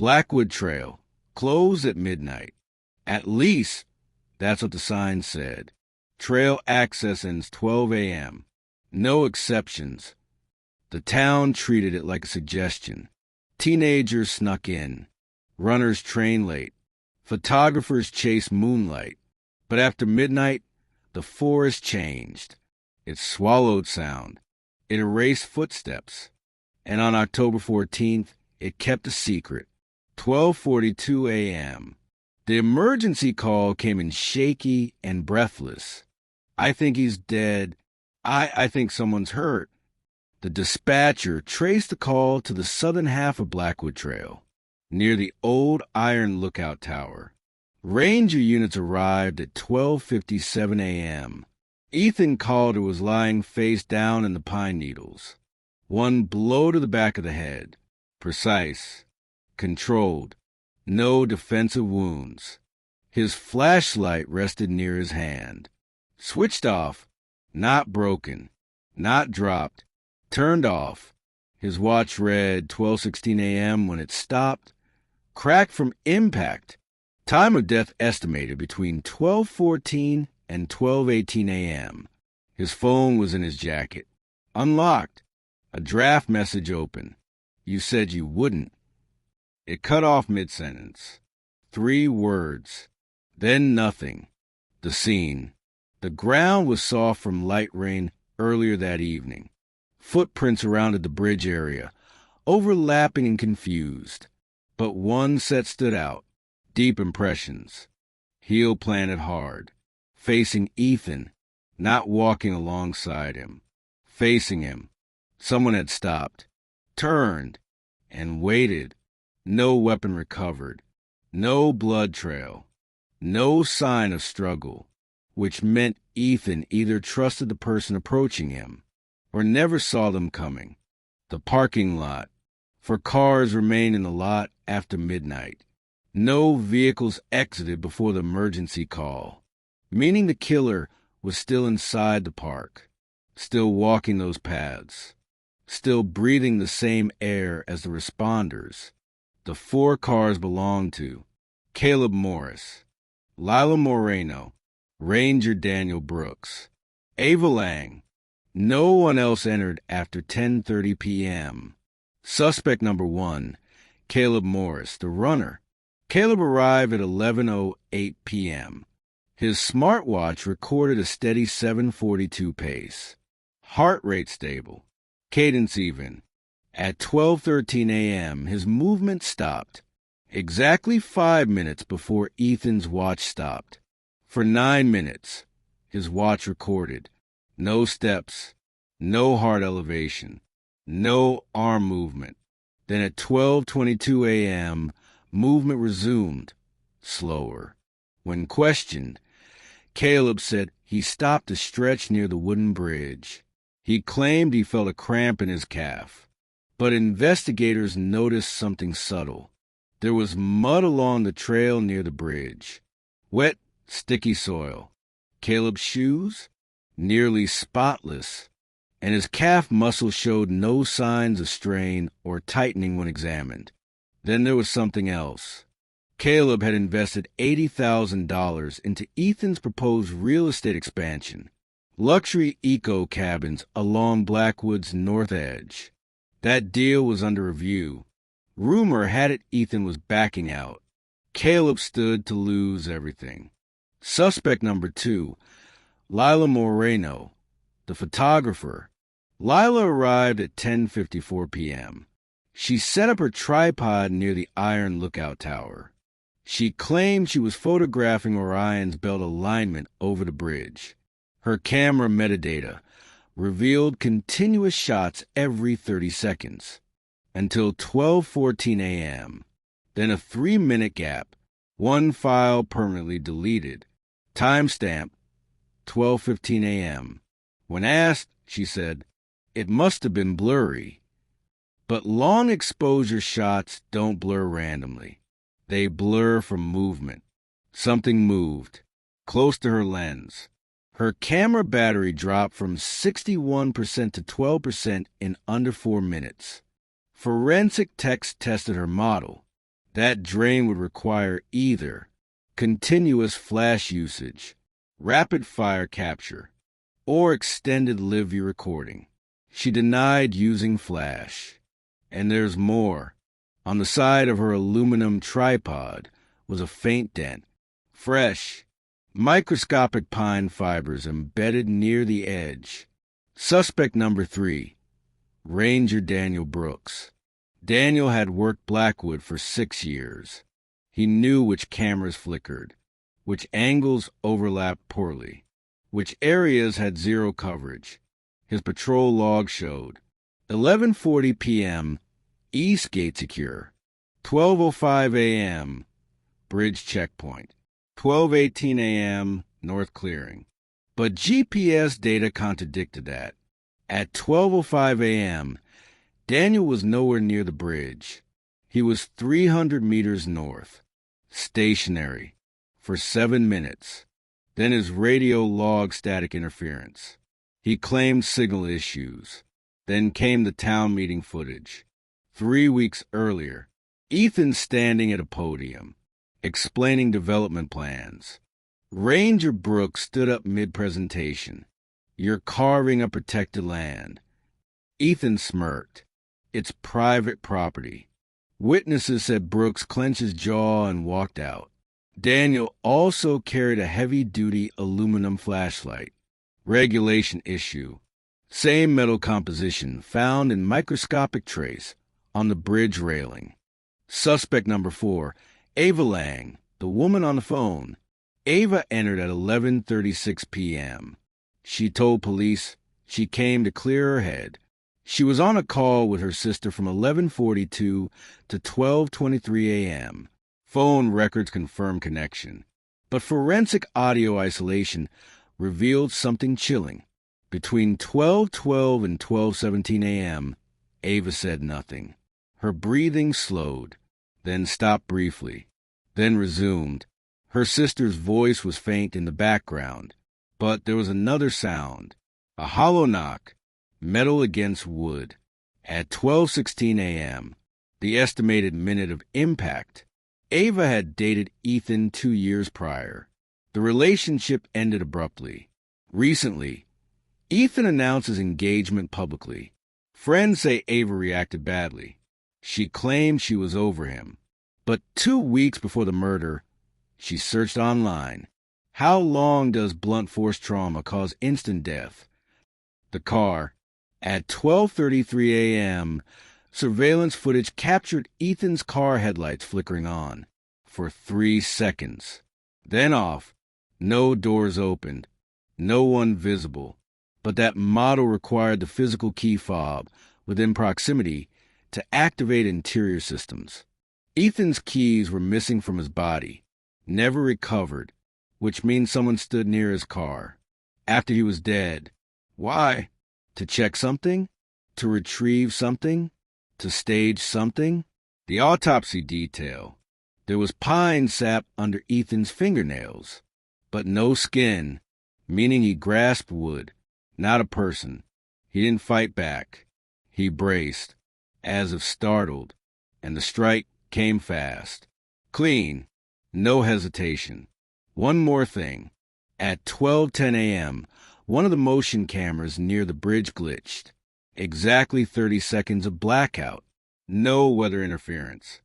Blackwood Trail, closed at midnight. At least, that's what the sign said. Trail access ends 12 a.m. No exceptions. The town treated it like a suggestion. Teenagers snuck in. Runners train late. Photographers chased moonlight. But after midnight, the forest changed. It swallowed sound. It erased footsteps. And on October 14th, it kept a secret. 12:42 a.m. The emergency call came in shaky and breathless. I think he's dead. I think someone's hurt. The dispatcher traced the call to the southern half of Blackwood Trail, near the old iron lookout tower. Ranger units arrived at 12:57 a.m. Ethan Calder was lying face down in the pine needles. One blow to the back of the head. Precise. Controlled. No defensive wounds. His flashlight rested near his hand. Switched off. Not broken. Not dropped. Turned off. His watch read 12:16 a.m. when it stopped. Cracked from impact. Time of death estimated between 12:14 and 12:18 a.m. His phone was in his jacket. Unlocked. A draft message open. You said you wouldn't. It cut off mid-sentence. 3 words. Then nothing. The scene. The ground was soft from light rain earlier that evening. Footprints surrounded the bridge area, overlapping and confused. But one set stood out. Deep impressions. Heel planted hard. Facing Ethan, not walking alongside him. Facing him. Someone had stopped, turned, and waited. No weapon recovered. No blood trail. No sign of struggle, which meant Ethan either trusted the person approaching him or never saw them coming. The parking lot. For cars remained in the lot after midnight. No vehicles exited before the emergency call, meaning the killer was still inside the park, still walking those paths, still breathing the same air as the responders. The 4 cars belonged to Caleb Morris, Lila Moreno, Ranger Daniel Brooks, Ava Lang. No one else entered after 10:30 p.m. Suspect number 1, Caleb Morris, the runner. Caleb arrived at 11:08 p.m. His smartwatch recorded a steady 7:42 pace. Heart rate stable. Cadence even. At 12:13 a.m., his movement stopped. Exactly 5 minutes before Ethan's watch stopped. For 9 minutes, his watch recorded. No steps, no heart elevation, no arm movement. Then at 12:22 a.m., movement resumed, slower. When questioned, Caleb said he stopped to stretch near the wooden bridge. He claimed he felt a cramp in his calf. But investigators noticed something subtle. There was mud along the trail near the bridge. Wet, sticky soil. Caleb's shoes? Nearly spotless. And his calf muscle showed no signs of strain or tightening when examined. Then there was something else. Caleb had invested $80,000 into Ethan's proposed real estate expansion. Luxury eco cabins along Blackwood's north edge. That deal was under review. Rumor had it Ethan was backing out. Caleb stood to lose everything. Suspect number 2, Lila Moreno, the photographer. Lila arrived at 10:54 p.m. She set up her tripod near the iron lookout tower. She claimed she was photographing Orion's belt alignment over the bridge. Her camera metadata revealed continuous shots every 30 seconds, until 12:14 a.m., then a 3-minute gap, one file permanently deleted. Timestamp, 12:15 a.m. When asked, she said, "It must have been blurry." But long exposure shots don't blur randomly. They blur from movement. Something moved, close to her lens. Her camera battery dropped from 61% to 12% in under 4 minutes. Forensic techs tested her model. That drain would require either continuous flash usage, rapid fire capture, or extended live-view recording. She denied using flash. And there's more. On the side of her aluminum tripod was a faint dent. Fresh, microscopic pine fibers embedded near the edge. Suspect number 3, Ranger Daniel Brooks. Daniel had worked Blackwood for 6 years. He knew which cameras flickered, which angles overlapped poorly, which areas had zero coverage. His patrol log showed 11:40 p.m., East Gate secure. 12:05 a.m., Bridge checkpoint. 12:18 a.m., North clearing. But GPS data contradicted that. At 12:05 a.m., Daniel was nowhere near the bridge. He was 300 meters north, stationary, for 7 minutes. Then his radio logged static interference. He claimed signal issues. Then came the town meeting footage. 3 weeks earlier, Ethan standing at a podium, explaining development plans. Ranger Brooks stood up mid-presentation. "You're carving up protected land." Ethan smirked. "It's private property." Witnesses said Brooks clenched his jaw and walked out. Daniel also carried a heavy-duty aluminum flashlight. Regulation issue. Same metal composition found in microscopic trace on the bridge railing. Suspect number 4, Ava Lang, the woman on the phone. Ava entered at 11:36 p.m. She told police she came to clear her head. She was on a call with her sister from 11:42 to 12:23 a.m. Phone records confirmed connection. But forensic audio isolation revealed something chilling. Between 12:12 and 12:17 a.m., Ava said nothing. Her breathing slowed, then stopped briefly, then resumed. Her sister's voice was faint in the background, but there was another sound, a hollow knock, metal against wood. At 12:16 a.m., the estimated minute of impact, Ava had dated Ethan 2 years prior. The relationship ended abruptly. Recently, Ethan announced his engagement publicly. Friends say Ava reacted badly. She claimed she was over him. But 2 weeks before the murder, she searched online. How long does blunt force trauma cause instant death? The car. At 12:33 a.m., surveillance footage captured Ethan's car headlights flickering on for 3 seconds. Then off. No doors opened. No one visible. But that model required the physical key fob within proximity to activate interior systems. Ethan's keys were missing from his body, never recovered, which means someone stood near his car after he was dead. Why? To check something? To retrieve something? To stage something? The autopsy detail. There was pine sap under Ethan's fingernails, but no skin, meaning he grasped wood, not a person. He didn't fight back. He braced, as if startled, and the strike came fast. Clean. No hesitation. One more thing. At 12:10 a.m., one of the motion cameras near the bridge glitched. Exactly 30 seconds of blackout. No weather interference.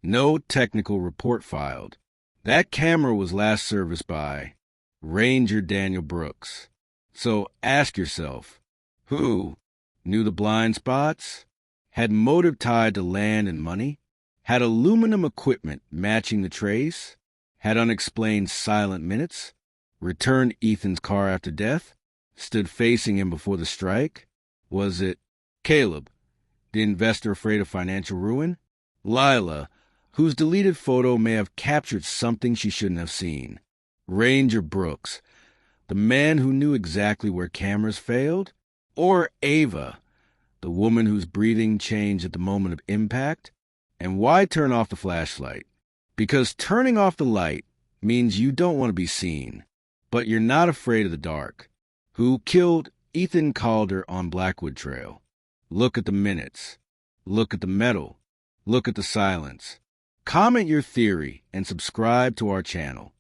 No technical report filed. That camera was last serviced by Ranger Daniel Brooks. So ask yourself, who knew the blind spots? Had motive tied to land and money? Had aluminum equipment matching the trace? Had unexplained silent minutes? Returned Ethan's car after death? Stood facing him before the strike? Was it Caleb, the investor afraid of financial ruin? Lila, whose deleted photo may have captured something she shouldn't have seen? Ranger Brooks, the man who knew exactly where cameras failed? Or Ava, the woman whose breathing changed at the moment of impact? And why turn off the flashlight? Because turning off the light means you don't want to be seen, but you're not afraid of the dark. Who killed Ethan Calder on Blackwood Trail? Look at the minutes. Look at the metal. Look at the silence. Comment your theory and subscribe to our channel.